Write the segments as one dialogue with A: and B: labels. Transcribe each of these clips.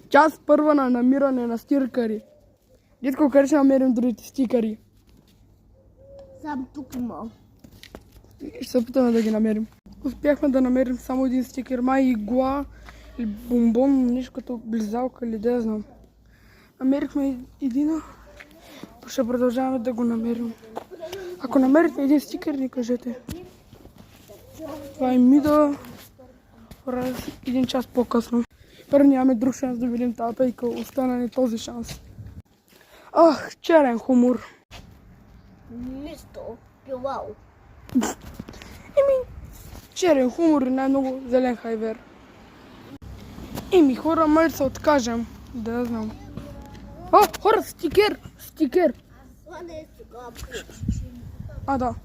A: Част първа на намиране на стикери. Дитко, къде ще намерим другите стикери?
B: Сам тук има.
A: Ще се опитаме да ги намерим. Успяхме да намерим само един стикер. Май игла или бомбон, нещо като близалка или да я знам. Намерихме един. Ще продължаваме да го намерим. Ако намерите един стикер, ни кажете. Това е Мида. Един час по-късно. Първо нямаме друг шанс да видим тази пейка. Остана ни този шанс. Ах, черен хумор.
B: Мисто, пилал.
A: Черен хумор и най-много зелен хайвер. Хора, май се откажем. Да я знам. Хора, стикер! Стикер! Да.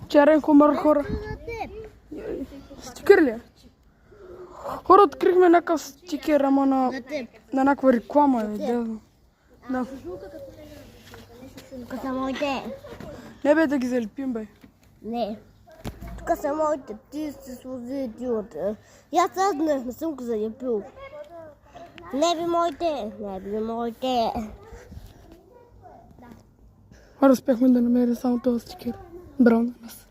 A: Черен хумор, хора. Стикер ли е? Хора, открихме някакъв стикер, ама на някаква реклама. Да.
B: Тук са моите.
A: Не бе да ги залепим, бе.
B: Не. Тук са моите. Ти се сложи идиота. И аз не съм го залепил. Не би моите. Не би моите.
A: Хора, успяхме да намерим само този стикер. Браво на нас.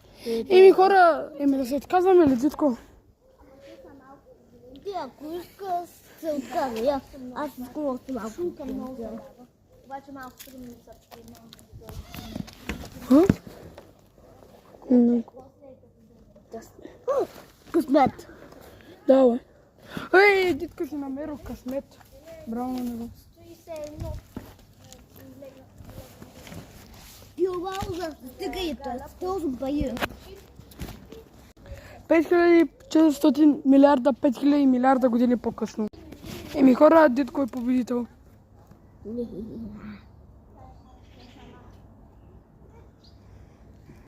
A: Хора, да се отказваме ли, Дитко?
B: Ти ако искаш се отказва. Аз искам още малко. Обаче малко трудно са. Късмет.
A: Да, бе. Дитко си намерил късмет. Браво на него.
B: Пилал за стигаите. Този бая.
A: 5400 милиарда, 5000 милиарда години по-късно. Хора, Дитко е победител.